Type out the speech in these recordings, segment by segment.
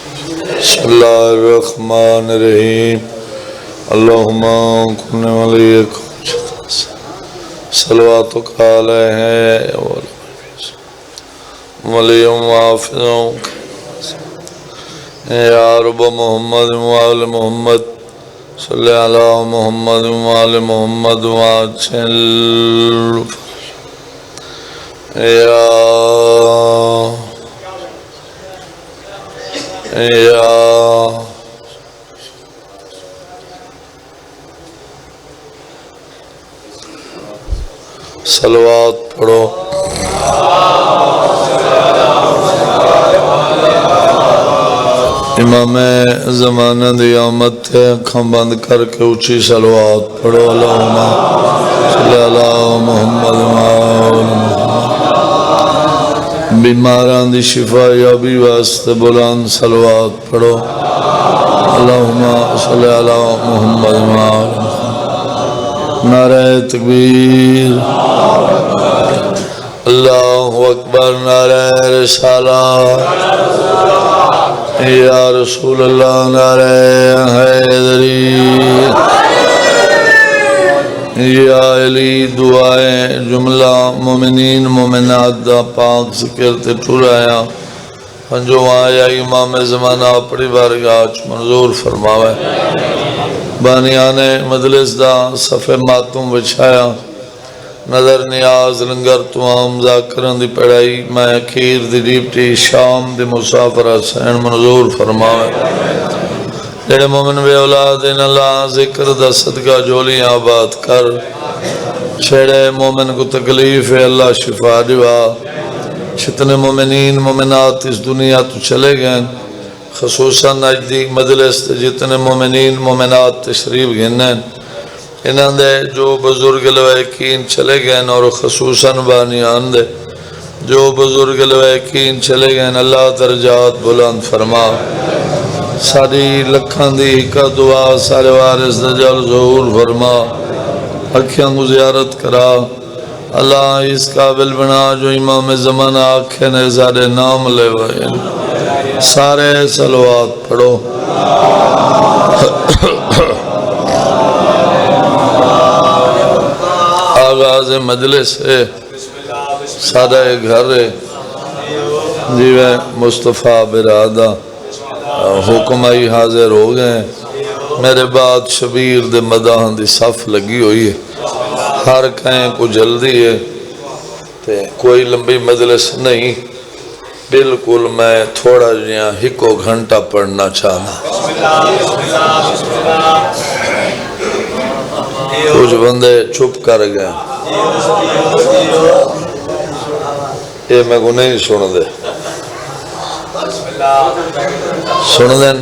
بسم اللہ الرحمن الرحیم اللہم کن ولیکم صلواتک علیہ ولیم وافظوں یا رب محمد وآل محمد صلی علی محمد وآل محمد وآجل یا صلوات پڑھو امام زمانہ دی آمد تے اکھاں بند کر کے اچھی صلوات پڑھو اللہم صلی علی محمد وآل محمد بیماران دی شفا یابی واسطے بلند صلوات پڑھو اللہم صلی علی محمد وآل محمد نعرہ تکبیر اللہ اکبر نعرہ رسالہ یا رسول اللہ نعرہ حیدری یا علی دعائیں جملہ مومنین مومنات دا پاک ذکر تے ٹورایا جو آیا امام زمانہ اپنی بارگاہ منظور فرماوے بانیان مجلس دا صفحہ ماتم وچھایا نظر نیاز لنگر توام ذاکران دی پڑھائی میں اکیر دی ڈیپٹی شام دی مسافر حسین منظور فرماوے جڑے مومن بے اولاد ان اللہ ذکر دا صدقہ جولی آباد کر چھڑے مومن کو تکلیف ہے اللہ شفا دیوا جتنے مومنین مومنات اس دنیا تو چلے گئے خصوصاً نجدی مجلس جتنے مومنین مومنات تشریف گھنیں انہاں دے جو بزرگ لوائقین چلے گئے اور خصوصاً بانیان دے جو بزرگ لوائقین چلے گئے اللہ درجات بلند فرما ساری لکھان دی کا دعا سارے وارث دجال ظہور فرما اکھیاں کو زیارت کرا اللہ اس قابل بنا جو امام زمانہ آنکھیں نے سارے نام لے وائن سارے صلوات پڑھو آغاز مجلس ہے سارے گھر ہے جیوے مصطفیٰ برادہ حکمائی حاضر ہو گئے میرے بعد شبیر دے مداحن دی صف لگی ہوئی ہے ہر کہیں کو جلدی ہے کوئی لمبی مجلس نہیں بالکل میں تھوڑا جیاں ہکو گھنٹہ پڑھنا چاہنا کچھ بندے چھپ کر گئے یہ میں کو نہیں سن دے سن دیں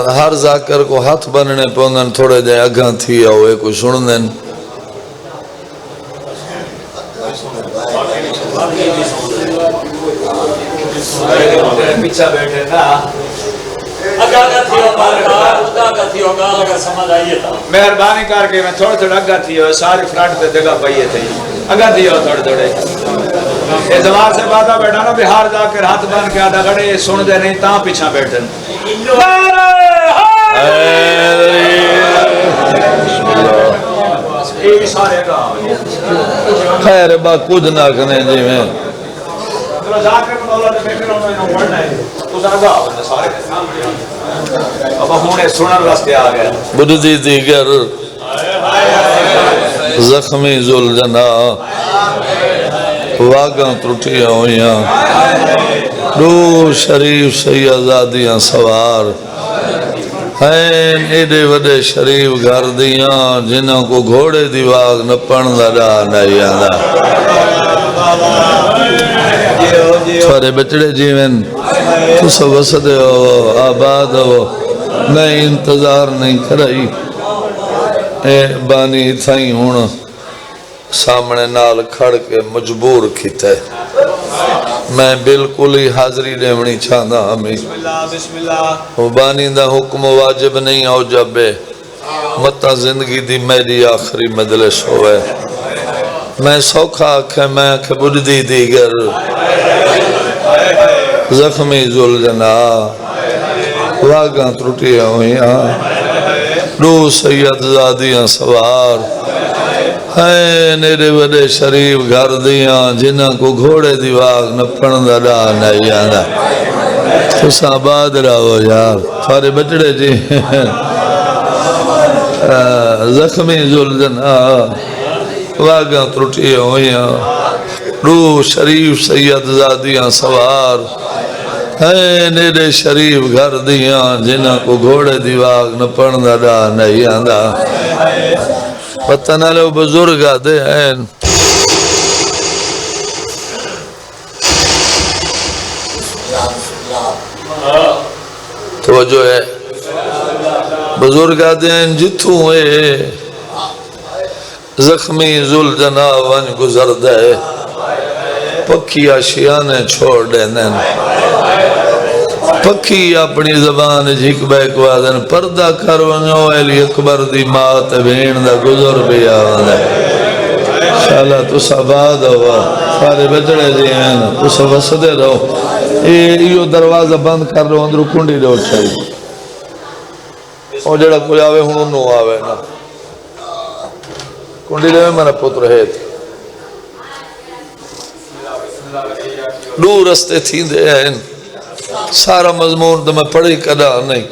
ہر ذاکر کو ہاتھ بننے پونگن تھوڑے دے اگاں تھی آوے کوئی سن دیں پیچھا بیٹھے نا مہربانی کر کے میں تھوڑے تھوڑے اگا تھی ساری فرنٹ پہ جگہ پائیے تھے اگا تھی تھوڑے تھوڑے یہ زبان سے باتہ بیٹھا نا بہار جا کر ہاتھ بن کے آدھا گھڑے یہ سن دے نہیں تاں پیچھا بیٹھے خیر با کچھ نہ کرنے جی میں بدھی دیگر زخمی زلجنا واگاں ٹوٹیاں ہویاں دو شریف سیازادیاں سوار ہیں ایڈے وڈے شریف گھر دیاں جنہوں کو گھوڑے دی واگ نپن دا نہیں آنا تھوڑے بچڑے جیون تو سب وسدے ہو آباد ہو میں انتظار نہیں کرائی اے بانی تھائیں ہون سامنے نال کھڑ کے مجبور کیتا ہے میں بالکل ہی حاضری دیونی چاہتا ہمیں وہ بانی دا حکم واجب نہیں ہو جبے متا زندگی دی میری آخری مجلس ہوئے میں سوکھا آکھے میں آکھے بدھی دیگر زخمی ذوالجنا واگاں ترٹیاں ہویاں دو سید زادیاں سوار ہے نیرے وڈے شریف گھر دیاں جنہاں کو گھوڑے دی واگ نپن دا ڈا نہیں آندا تسا آباد رہو یار سارے بچڑے جی زخمی ذوالجنا واگاں ترٹیاں ہویاں دو شریف سید زادیاں سوار ہے نیرے شریف گھر دیاں جنہاں کو گھوڑے دی واگ نپن دا ڈا نہیں آندا پتہ نہ لو بزرگ آدھے ہیں توجہ ہے بزرگ آدھے ہیں جتوں ہوئے زخمی ذوالجنا ون گزر دے پکی آشیانے چھوڑ دینے پکی اپنی زبان جھک بیک وادن پردہ کر ونجو علی اکبر دی مات بین دا گزر بھی آوان ہے شاءاللہ تو سباد ہوا سارے بچڑے دی ہیں تو سب وسدے رہو یہ دروازہ بند کر رہو اندرو کنڈی رہو چاہیے اور جڑا کوئی آوے ہنو نو آوے نا کنڈی رہے میرا پتر ہے دو رستے تھی دے ہیں سارا مضمون تو میں پڑھی کدا نہیں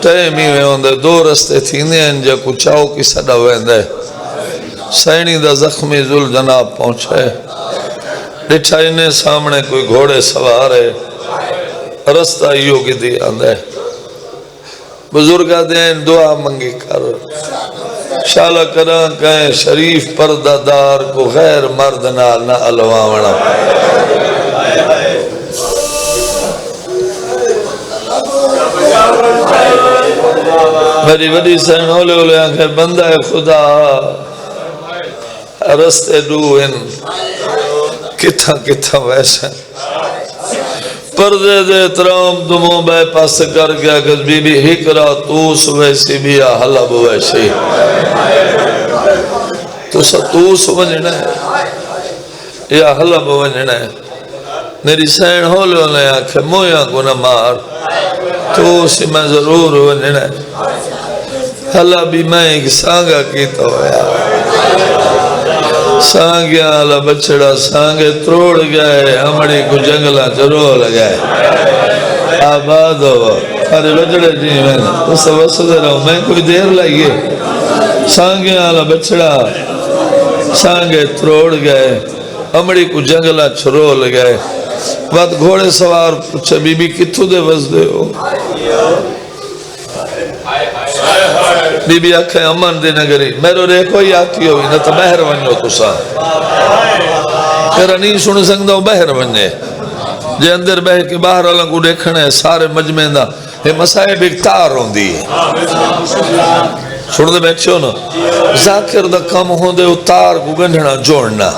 ٹائم ہی میں ہوندے دو رستے تھی دے ہیں جا کو چاہو کی صدا ویندے سینی دا زخمی ذوالجنا پہنچے ڈٹھا انہیں سامنے کوئی گھوڑے سوار ہے رستہ ایو کی دی آندے بزرگاں دیں دعا منگی کر شالہ کران کہیں شریف پردہ دار کو غیر مرد نہ الواونا میری وڈی سین ہولے ہولے آنکھیں بندہ خدا رستے دو ان کتھا کتھا ویسے پردے دے ترام دموں بے پاس کر گیا کہ بی بی ہکرا توس ویسی بھی حلب ویسی تو سا توس ونجنے یا حلب ونجنے میری سین ہولے ہولے آنکھیں مویاں کو نہ مار تو اسی میں ضرور ونجنے حلا بھی میں ایک سانگا کیتا ہویا سانگیا حلا بچڑا سانگے تروڑ گئے ہمڑی کو جنگلہ چرو لگائے آباد ہوا ارے بچڑے جی میں تو سب سدے رہا ہوں میں کوئی دیر لائیے سانگیا حلا بچڑا سانگے تروڑ گئے ہمڑی کو جنگلہ چرو لگائے بات گھوڑے سوار پوچھے بی بی کتھو دے وزدے ہو بی بی آکھیں امن دی نگری میرو رے کوئی آتی ہوئی نہ تو بہر ونجو تو سا میرا نہیں سن سکتا ہوں بہر ونجے جے اندر بہر کے باہر اللہ کو دیکھنے سارے مجمع دا یہ مسائب ایک تار ہوں دی سن دے بیٹھے ہو نا ذاکر دا کم ہوں دے اتار کو گنڈھنا جوڑنا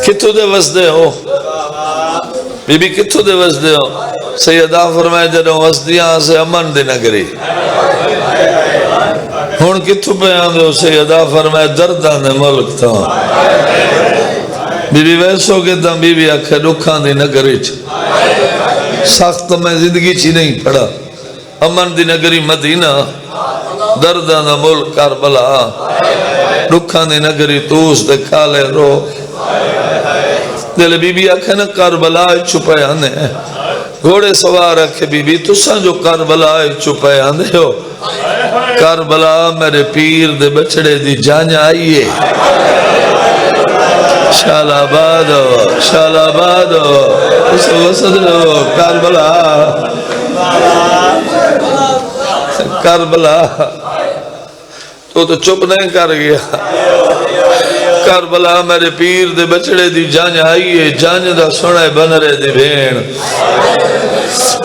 کتو دے وزدے ہو بی بی کتو دے وزدے ہو سیدہ فرمائے جنہوں وزدیاں سے امن دے نگری ہون کتو بیان دے ہو سیدہ فرمائے دردان دے ملک تھا بی بی ویسو کے دم بی بی آکھے دکھان دے نگری سخت میں زندگی چی نہیں پڑا امن دے نگری مدینہ دردان دے ملک کربلا دکھان دے نگری توس دے کالے رو دل بی بی آکھے نا کربلا چھپے آنے گھوڑے سوار رکھے بی بی تساں جو کربلا چھپے آنے ہو کربلا میرے پیر دے بچڑے دی جان آئیے شال آباد ہو شال آباد ہو اس وسط ہو کربلا کربلا تو چپ نہیں کر گیا کربلا میرے پیر دے بچڑے دی جان آئیے جان دا سنے بن رہے دی بھین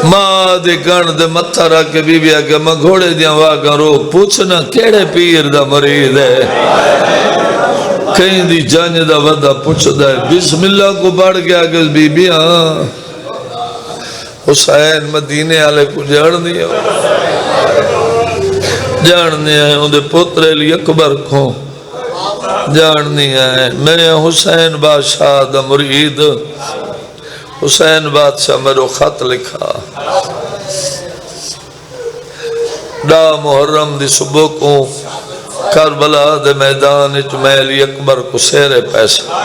ماں دے گن دے متھا رکھ کے بی بی آگے میں گھوڑے دیاں واگاں رو پوچھنا کیڑے پیر دا مرید ہے کہیں دی جان دا ودا پوچھ دے بسم اللہ کو بڑھ گیا کہ بی بی حسین مدینے آلے کو جان دیا جاننے ہیں ان دے پتر علی اکبر کو جاننی ہے میں حسین بادشاہ دا مرید حسین بادشاہ میرو خط لکھا ڈا محرم دی صبح کو کربلا دے میدان اچ میں علی اکبر کو سیرے پیسا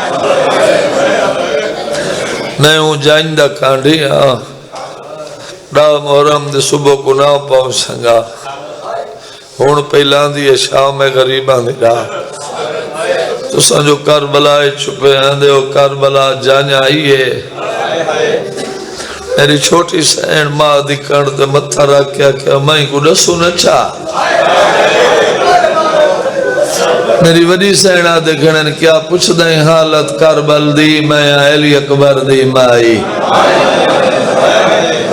میں ہوں جائندہ کانڈیا ڈا محرم دی صبح کو نہ پہنچ سنگا ہون پہلان دی شام غریبان دی راہ تو سنجو کربلا چھپے ہیں دے وہ کربلا جانا آئیے میری چھوٹی سین ماں دی کند دے متھا رکھیا کہ میں کو نسو نچا میری وڈی سین آدھے گھنن کیا پوچھ دیں حالت کربل دی میں علی اکبر دی مائی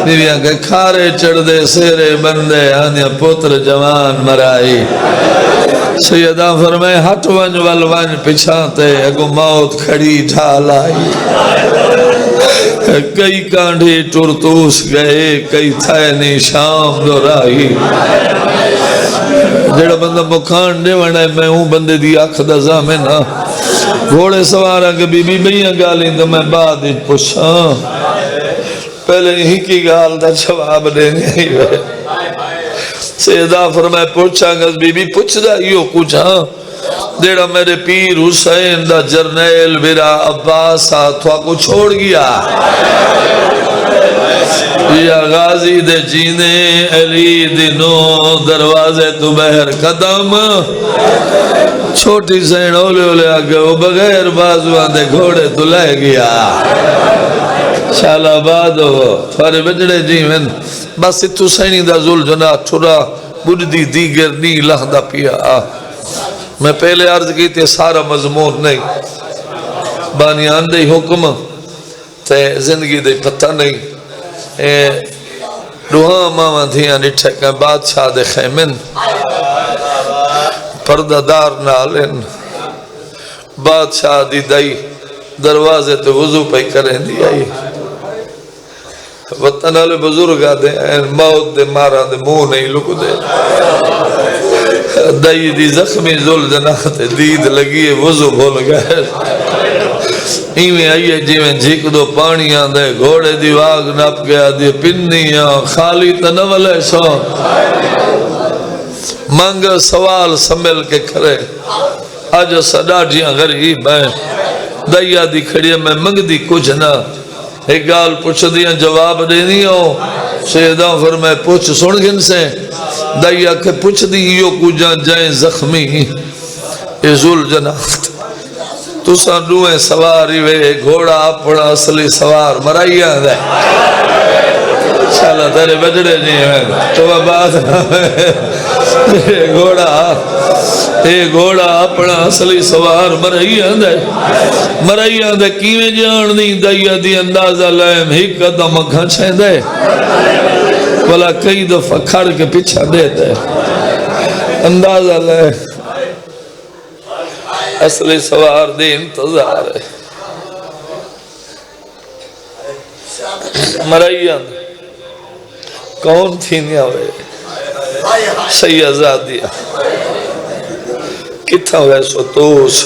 بیویاں کے کھارے چڑھ دے سیرے بندے آنیا پتر جوان مرائی سیدہ فرمائے ہٹ ونج ول ونج پچھانتے اگو موت کھڑی ڈھال آئی کئی کانڈی ٹرتوس گئے کئی تھائنی شام دورائی جڑا بندہ مکھان دے وڑا ہے میں ہوں بندے دی آنکھ دا زامنہ گھوڑے سوارا کہ بی بی بیاں گالیں تو میں بعد پوچھاں پہلے ہی کی گال دا جواب دینے ہی وے سیدہ فرمائے پوچھاں گا بی بی پوچھ دا یوں کچھاں دیڑا میرے پیر حسین دا جرنیل میرا عباس آتھوا کو چھوڑ گیا یا غازی دے جینے علی دنو دروازے تو بہر قدم چھوٹی سین اولے اولے آگے وہ بغیر بازوان دے گھوڑے تو لے گیا شالا بادو فارے بجڑے جیون بس اتو سینی دا زل جنا ٹھرا بجدی دیگر نی لہدہ پیا میں پہلے عرض کی تھی سارا مضمون نہیں بانیان دے حکم تے زندگی دے پتہ نہیں روحاں ماما دھیاں نٹھے کہ بادشاہ دے خیمن پردہ دار نالن بادشاہ دی دائی دروازے تے وضو پہ کریں دی آئی وطن والے بزرگ آدھے موت دے مارا دے منہ نہیں لک دے دائی دی زخمی زل جنات دید لگیے وضو بھول گئے ایویں آئیے جیویں جھک دو پانیاں دے گھوڑے دی واگ نپ گیا دی پنیاں خالی تنولے سو مانگ سوال سمل کے کھرے آج سڈاڑیاں غریب ہیں دائیا دی کھڑی میں منگ دی کچھ نہ ایک گال پوچھ دیاں جواب دینی ہو سیدہ فرمائے پوچھ سن گن سے دائیا کہ پوچھ دی یو کجاں جائیں زخمی اے زول جنات تو سانڈویں سواری وے گھوڑا اپنا اصلی سوار مرائیاں دے شالا تیرے بجڑے نہیں ہیں تو بات اے گھوڑا اپنا اصلی سوار مرائیاں دے کیویں جان نہیں دائیا دی اندازہ لائم ہی قدم گھنچیں دے بلا کئی دفعہ کھڑ کے پیچھا دے دے اندازہ لائم اصلی سوار دی انتظار ہے مرائیاں کون تھی نیا ہوئے سیازادیا کتھا ہوئے سو توس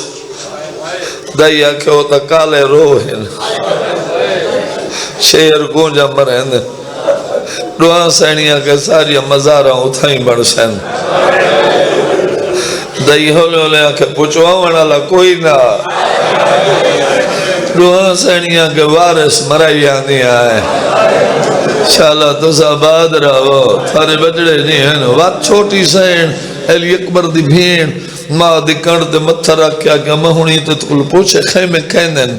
دائیا کہ ہوتا کالے روحن شیر گونجا مرہن دعا سینیاں کے ساری مزارہ اتھائیں بڑھسن دائی ہولے ہولے آکے پوچھواؤں والا کوئی نہ دعا سینیاں کے وارث مرائیاں نہیں آئے شالا تو ساباد رہو تھارے بجڑے نہیں ہیں وات چھوٹی سین علی اکبر دی بھین ماں دی کند دے متھا رکھیا کہ میں ہونی تو تکل پوچھے خیمے کہنن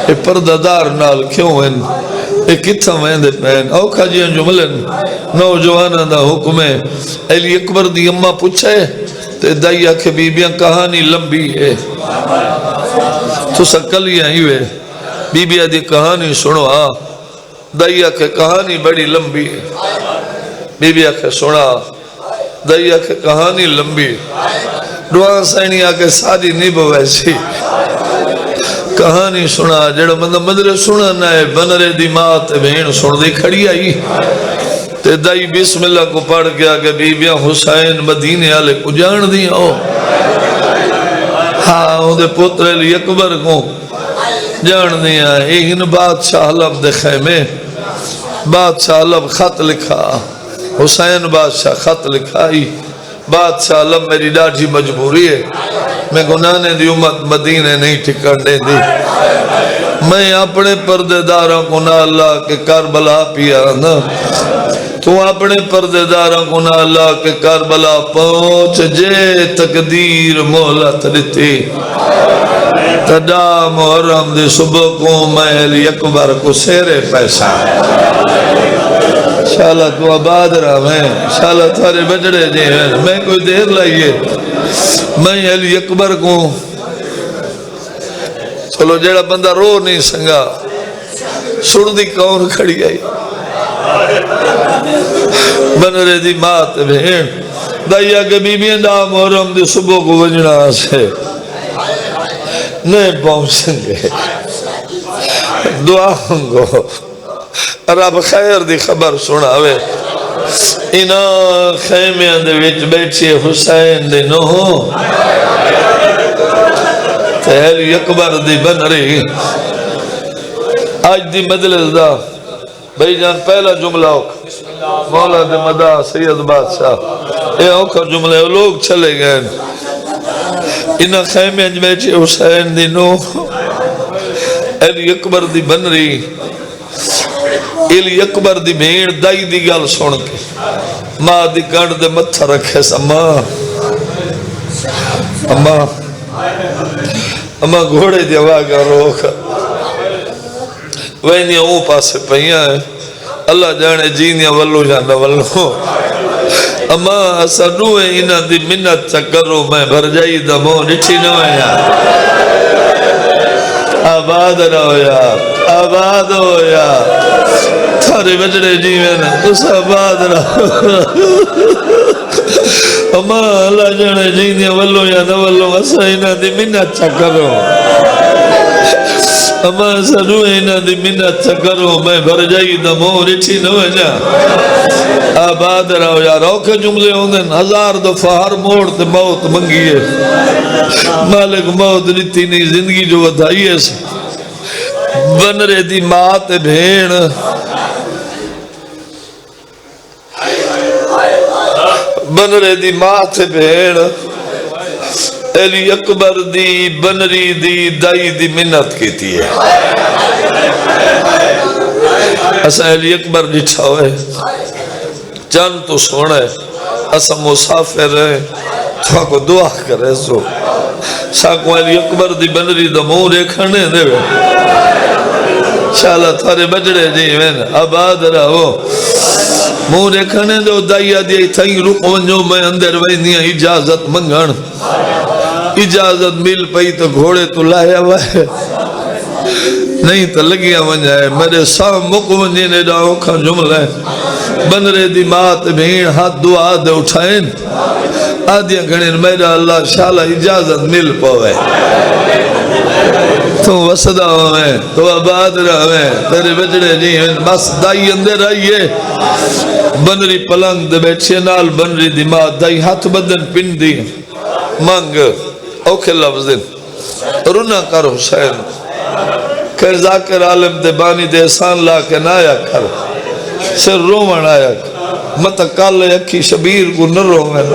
اے پردہ دار نال کیوں ہیں اے کتھا میں دے پہن اوکھا جی جملن نوجوانہ دا حکم ہے علی اکبر دی اممہ پوچھے تے دائیا کہ بیبیاں کہانی لمبی ہے تو سکلیاں ہی ہوئے بیبیاں دی کہانی سنو دائیا کہ کہانی بڑی لمبی ہے بیبیاں کہ سنا دائیا کہ کہانی لمبی دعا سینیا کہ ساری نیب ویسی کہانی سنا جڑا مدر سنا نائے بنرے دی مات بہن سن دی کھڑی آئی تے دائی بسم اللہ کو پڑھ گیا کہ بیبیاں حسین مدینے آلے کو جان دیا ہو ہاں اندے پتر علی اکبر کو جان دیا ایہن بادشاہ لب دے خیمے بادشاہ لب خط لکھا حسین بادشاہ خط لکھائی بادشاہ لب میری ڈاڑھی مجبوری ہے میں گنانے دی امت مدینے نہیں ٹھکن دے دی میں اپنے پردے داروں کو نہ اللہ کے کربلا پیا نا تو اپنے پردے داروں کو نہ اللہ کے کربلا پہنچ جے تقدیر مہلت دیتی تدا محرم دی صبح کو میں علی اکبر کو سیرے پیسہ انشاءاللہ تو آباد رہا میں انشاءاللہ تھارے بجڑے جی ہیں میں کوئی دیر لائیے میں علی اکبر کو چلو جیڑا بندہ رو نہیں سنگا سن دی کون کھڑی آئی بنرے دی مات بھین دائیا کے بیبین دا محرم دی صبح کو وجنا سے نہیں پہنچیں گے دعا ہوں رب خیر دی خبر سناوے اینا خیمیاں دے وچ بیٹھے حسین دے نوہو تہلی اکبر دی بن رہی آج دی مجلس دا بھائی جان پہلا جملہ مولا دے مدہ سید بادشاہ اے اوکھر جملے لوگ چلے گئے اینا خیمیاں دے بیٹھے حسین دے نوہو علی اکبر دی بن رہی علی اکبر دی بھیڑ دائی دی گل سن کے ماں دی گنڈ دے متھا رکھے سا اما گھوڑے دی آواگا روکا وینیا اون پاسے پہیاں ہے اللہ جانے جینیا ولو جانا ولو اما اسا روئے اینا دی منت چکرو میں بھر جائی دا مو نٹھی نویا آباد رہو یا آباد ہو یا تھارے بجڑے جیوے نا اس آباد رہو اما اللہ جانے جینیا ولو یا نولو اسا اینا دی منت چکرو اما اسا روئے اینا دی منت چکرو میں بھر جائی دا مو نٹھی نویا آباد رہو یا روکے جملے ہوندن ہزار دفعہ ہر موڑ تے موت منگیے مالک موت لیتی نہیں زندگی جو ودھائیے سے بنرے دی مات بھین بنرے دی مات بھین علی اکبر دی بنری دی دائی دی منت کیتی ہے اسا علی اکبر ڈٹھا ہوئے جان تو سونا ہے اسا مسافر ہے تو کو دعا کرے سو ساکو علی اکبر دی بنری دا مورے کھنے دے انشاءاللہ تھارے بجڑے جی وین آباد رہو مورے کھنے دو دائیا دی تھائی رک ونجو میں اندر ویندیاں اجازت منگن اجازت مل پئی تو گھوڑے تو لایا وائے نہیں تو لگیا ونجائے میرے سام مک ونجے نے ڈاؤں کھا جملہ بنرے دی مات بھین ہاتھ دعا دے اٹھائیں آدھیاں گھنین میرا اللہ شالا اجازت مل پوے تو وسدہ ہوئے تو آباد رہویں تیرے بجڑے جی ہیں بس دائی اندر آئیے بنری پلنگ دے بیٹھے نال بنری دی مات دائی ہاتھ بدن پن دی مانگ اوکھے لفظ دن رونا کر حسین کہ ذاکر عالم دے بانی دے احسان لا کے نایا کر سر رومن آیا متا کال یکی شبیر کو نہ رومن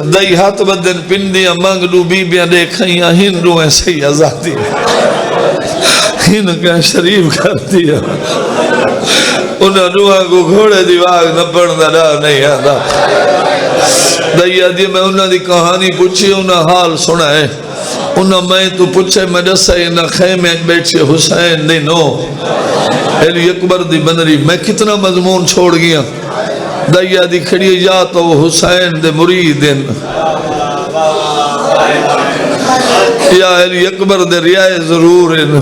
دائی ہاتھ بدن پن دیا مانگ لو بی بیاں دیکھائیاں ہن روئیں سی آزادی ہن کہیں شریف کر دیا انہاں روحاں کو گھوڑے دیواغ نہ پڑھنا رہا نہیں آدھا دائی آدھی میں انہاں دی کہانی پوچھی انہاں حال سنا ہے انہاں میں تو پوچھے میں جسے انہاں خیمیں بیٹھے حسین دی نو علی اکبر دی بنری میں کتنا مضمون چھوڑ گیا دائی آدھی کھڑی یا تو حسین دے مریدن یا علی اکبر دے ریائے ضرور ان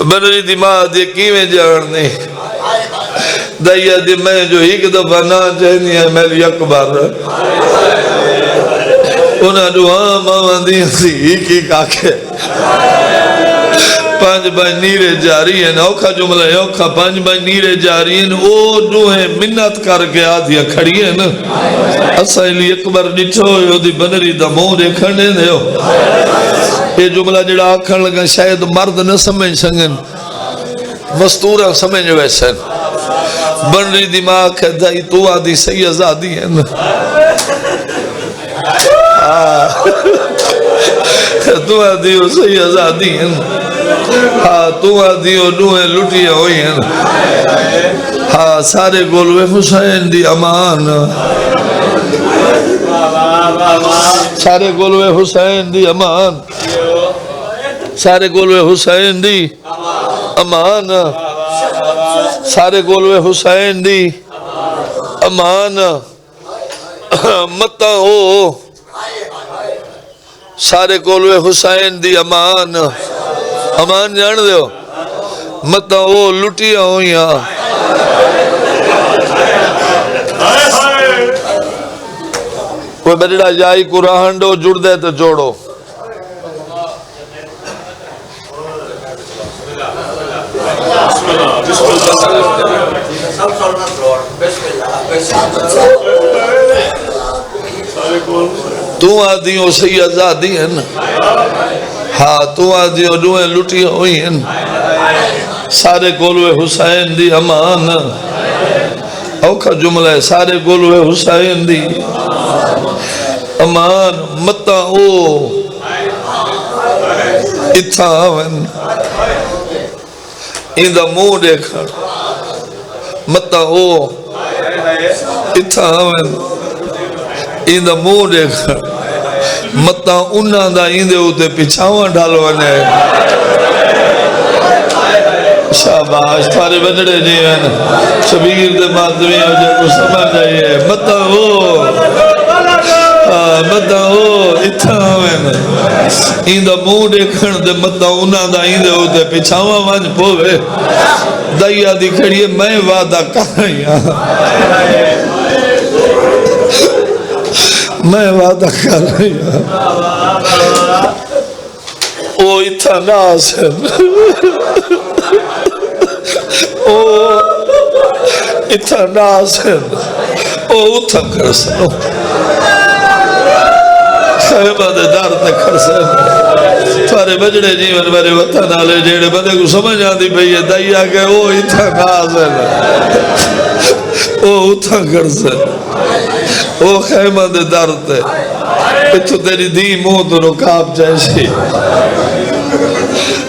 بنری دی ماں دے کیویں جاننے دائیا دی میں جو ایک دفعہ نہ چاہنی ہے میری اکبر انہاں جو ہاں ماں دی ایک ہی کاکے پانچ بائی نیرے جاری ہیں اوکھا جملہ ہے اوکھا پانچ بائی نیرے جاری ہیں وہ دوہیں منت کر کے آدھیا کھڑی ہیں نا اسائلی اکبر ڈٹھو ہو دی بنری دا موں دے کھڑنے دے ہو یہ جملہ جڑا آکھن لگا شاید مرد نہ سمجھ سنگن مستورہ سمجھ ویسن بنری دماغ ہے دائی تو آدھی صحیح ازادی ہے نا تو آدھی ہو صحیح ازادی ہے نا تو آدھی ہو دوہیں لٹیاں ہوئی ہیں سارے گولوے حسین دی امان سارے گولوے حسین دی امان سارے گولوے حسین دی امان سارے گولوے حسین دی امان متا ہو سارے گولوے حسین دی امان امان جان دے ہو متا ہو لٹیاں ہویاں کوئی بڑا جائی کو راہنڈو جڑ دے تو جوڑو تو آدھی ہو صحیح ازادی ہیں تو آدھی ہو دوہیں لٹی ہوئی ہیں سارے گولوے حسین دی امان اوکھا جملہ ہے سارے گولوے حسین دی امان متا او اتھا آون این دا موں دیکھن متا او اتھا آون این دا موں دیکھن متا انہاں دا این دے ہوتے پچھاواں ڈالوانے شاباش تھارے بندڑے جیون شبیر دے مادوی ہو جائے کو سمجھ آئیے متا ہو متا ہو اتھا ہوئے این دا موں دیکھن دے متا انہاں دا این دے ہوتے پچھاواں وانج پوے دائیا دی کھڑیے میں وعدہ کہاں میں وعدہ کر رہی ہوں او اتھا ناس ہے او اتھا ناس ہے او اتھا کر سنو خیمہ دے دار تے کر سنو تھارے بجڑے جیون میرے وطن آلے جیڑے بندے کو سمجھ آدھی بھئی دائیا کہ او اتھا ناس ہے او اتھا کر سنو او خیمہ دے در تے اتھو تیری دی موت رکاب جیسی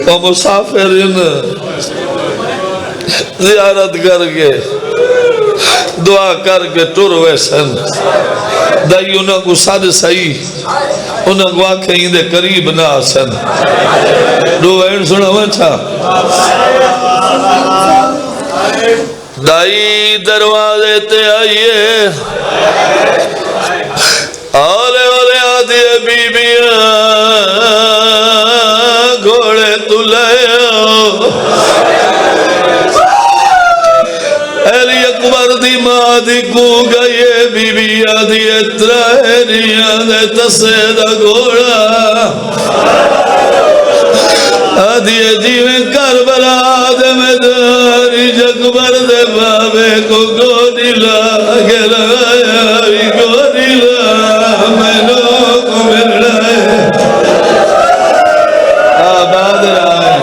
او مسافر ان زیارت کر کے دعا کر کے ٹر ویسن دائی انہاں کو ساد صحیح انہاں کو آنکھیں دے قریب نہ آسن دو وین سنا وچھا دائی دروازے تے آئیے آلے والے آدھی بی بیاں گھوڑے تو لے ایلی اکبر دی ماں دی کو گئے بی بی آدھی اترائیاں دے تسے دا گھوڑا آدھی جیویں کربلا دے میدانی جکبر دے بابے کو گوڑی لاغے لگایا گوڑی لاغے میں لوگ کو مل رہے آباد رہے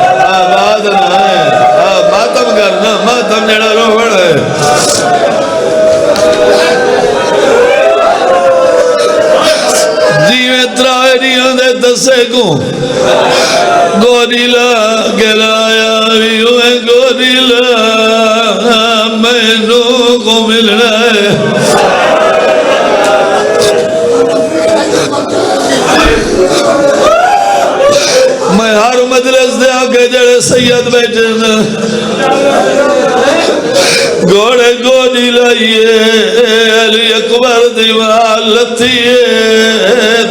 ماتم کرنا ماتم جڑا رو بڑھے جیویں ترائیاں دے تسے کو گوریلا گرایا بھی ہوئے گوریلا میں نو کو مل رہے میں ہر مجلس دے آگے جڑے سید بیٹھے گوڑے گوڑی لائیے علی اکبر دیوال لتیے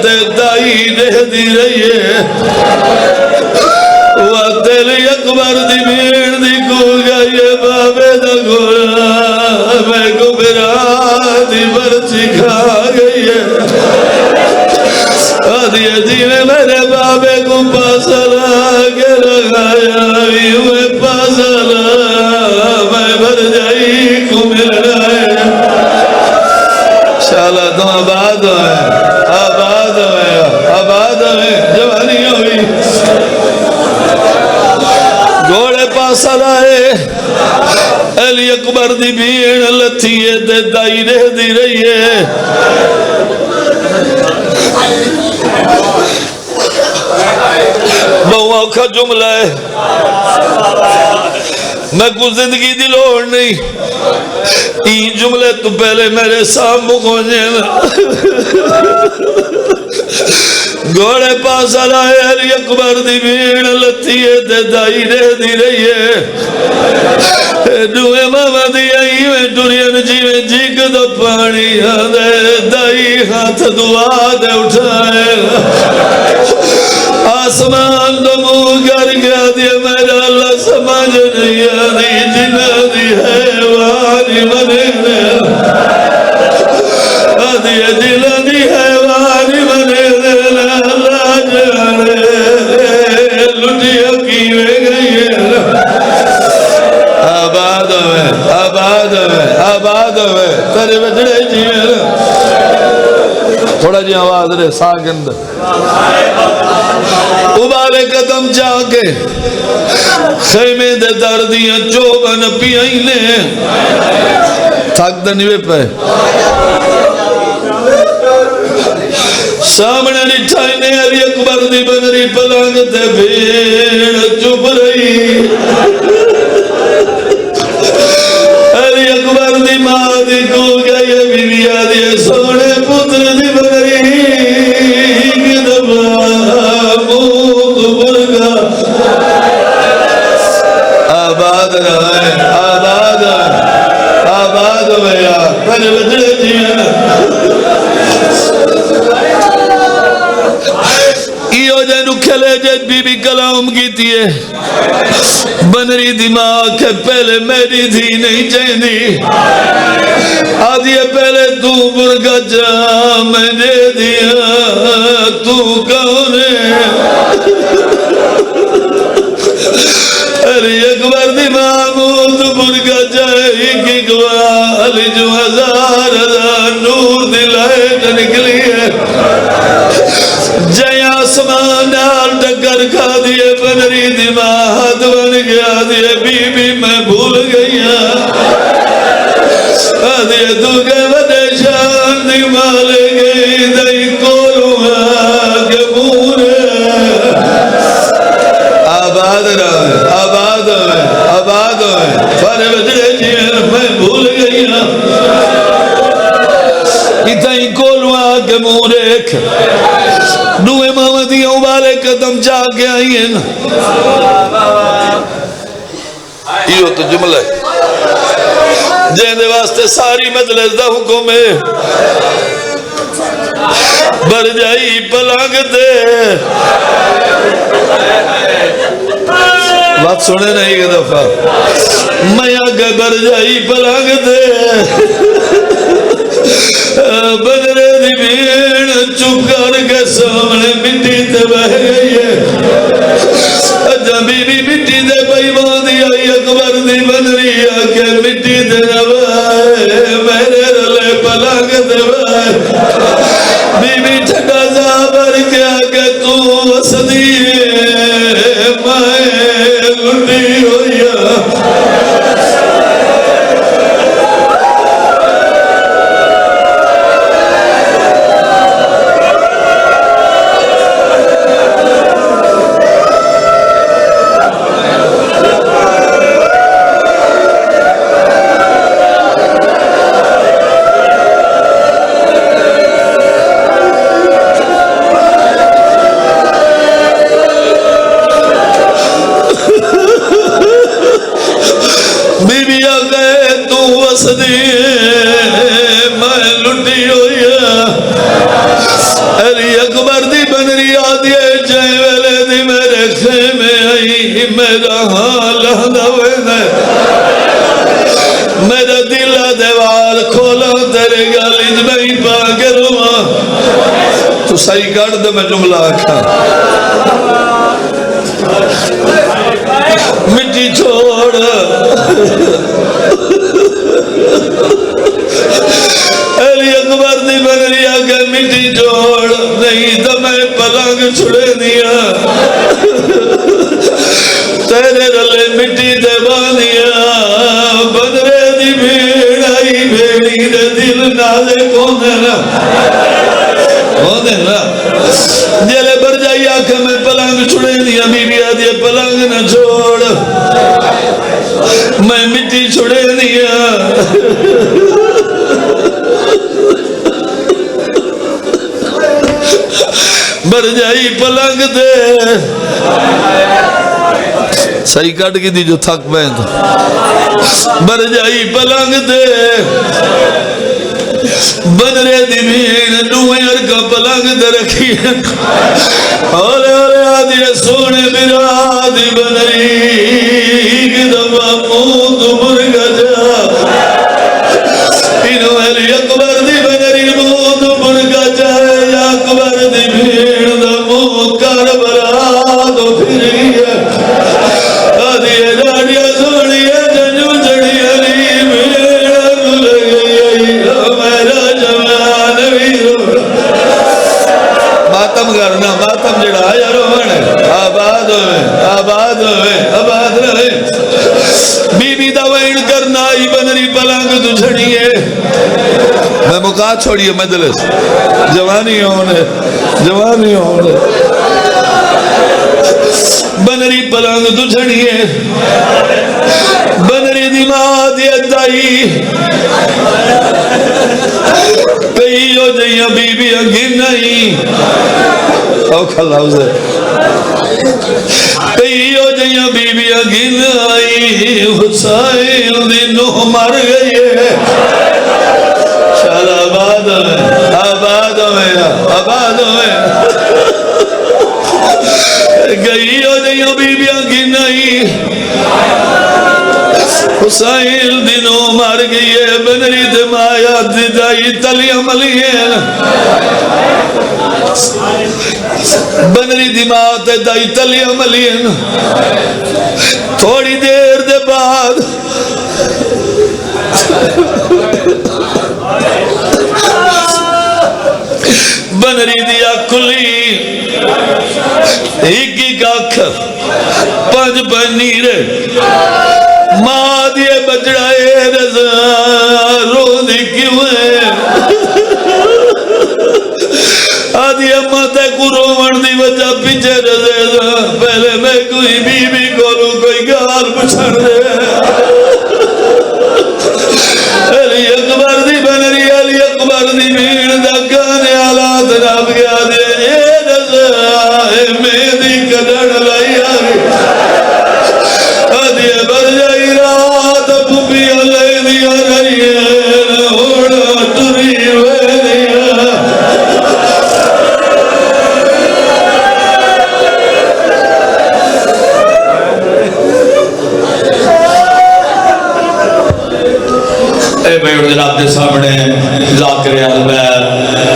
تے دائی دے دی رہیے علی اکبر دی بھیڑ دی کو گئیے بابے دا گوڑا میں کو برا دی برچی کھا گئیے آدھی جی میں میرے بابے کو پاسا لاغے لگایا تو آباد ہوئے آباد ہوئے آباد ہوئے جوانی ہوئی گھوڑے پاسا لائے علی اکبر دی بھیڑ لتھیے تے دائی رہ دی رہیے بہو اوکھا جملہ ہے میں کو زندگی دی لوڑ نہیں این جملے تو پہلے میرے سامنے گونجن گھوڑے پاس آئے علی اکبر دی بھیڑ لتھیے تے دائی رہ دی رہیے دوے ماما دی آئی میں ٹورین جیویں جیگ دا پانی آدھے دائی ہاتھ دعا دے اٹھائے آسمان دو منہ کر گیا دیا میرا اللہ سمجھ نہیں آدھی جنہ دی حیوانی بنے آدھی جنہ دی حیوانی بنے اللہ جانے لٹیا کیوے گئی آباد ہوئے آباد ہوئے آباد ہوئے تیرے بچڑے جیوے تھوڑا جی آواز رہے ساگند ابالے قدم جا کے خیمے دے دردیاں چوبن پیائینے تھاک دنیوے پہ سامنے نٹھائینے علی اکبر دی بنری پلانگ تے بھیڑ چپ رہی علی اکبر دی ماں دی کو گئی بی بی آدھی سونے پتر دی بنری گدبا موت برگا آباد رہے آباد آباد ہویا پہلے بچڑے جینا ایو جنو کھلے جت بی بی کلام کی تیے بنری دماغ کے پہلے میری تھی نہیں چاہیے آدھی پہلے تو برگا جا میں دے دیا تو کون ہے علی اکبر دی محمود برگا جائے کی گواہ علی جو ہزار نور دی لائٹ نکلی ہے جائے آسمان نال ٹکر کھا دیے بنری دماغ بن گیا دیے بی بی میں بھول گئی آدھے تو کہ وڈے شان دی مالے گئی دائی کولوں آگے مورے آباد رہے آباد ہوئے آباد ہوئے فارے بچڑے جیئے میں بھول گئی اتائی کولوں آگے مورے دوے محمدی اوبالے قدم جا کے آئی ہیں یہ تو جملہ ہے جہنے واسطے ساری مجلس دا حکم ہے بر جائی پلانگ دے بات سنے نہیں کہ دفعہ میں آگے بر جائی پلانگ دے بدرے دی بھیڑ چپ کر کے سامنے مٹی تے بہ گئی ہے اجا بی بی مٹی دے پئی باندھی آئی اکبر دی بنری آکے مٹی تے نوائے میرے رلے پلانگ دے بائے بی بی ٹھٹا جا بر کے آکے تو وسدی میں لٹی ہویا میں لٹی ہوئی علی اکبر دی بنری آدھی جائے ویلے دی میرے خیمے آئی میرا حال ہوئے میرا دلہ دیوار کھولا تیرے گالیج میں ہی پا کے رواں تو صحیح کر دے میں جملہ آکھا مٹی چھوڑ علی اکبر دی بنری دینا جلے بر جائی آکھا میں پلنگ چھوڑے دیا بیوی آدھی پلنگ نہ چھوڑ میں مٹی چھوڑے دیا بر جائی پلنگ دے صحیح کٹ کی دی جو تھک پہن تو بر جائی پلنگ دے بنرے دی بھین نویں ارکا پلنگ دے رکھی اولے اولے آدھی سونے برا دی بنری گدبا موت مرگا جا انہوں علی اکبر دی بنری موت مرگا جائے یا اکبر دی بھین دا موت کر برا دو پھر گیا آدھی راڑیا سوڑیا جنو جڑی علی بھین دل گئی میرا جوان ویرو ماتم کرنا ماتم جڑا آیا روحن آباد ہوئے آباد رہے بی بی دا وین کرنا ہی بنری پلنگ تو چھڑیے میں مقا چھوڑیے مجلس جوانی ہونے بنری پلنگ تو چھڑیے بنری دماغ دیتائی کئی ہو جائیاں بی بی انگین نہیں اوکھا لفظ ہے کئی ہو جائیاں بی بی انگین آئی حسین دی نوح مر گئی ہے شاید آباد میں گئی ہو جائیاں بی بی انگین آئی حسین دنوں مار گئی ہے بنری دمایا دیدائی تلیاں ملین بنری دماغ دیدائی تلیاں ملین تھوڑی دیر دے بعد بنری دیا کلی ایک کاکھ پانچ پنیرے ماں دیے بچڑائے رضا رو دی کیوں ہے آدھی اماں تے کو رومن دی وجہ پیچھے رضا پہلے میں کوئی بی بی کولوں کوئی گال پچھڑ دے علی اکبر دی بنری علی اکبر دی بھیڑ دا کانے آلات رب گیا دے اے رضا اے میں دی کدڑ لائی آگی آدھی بر جائی رات پوپی اللہ دیا رہی ہے ہوڑا تری ویدیا اے بیڑ جناب دے سامنے ذاکر البیر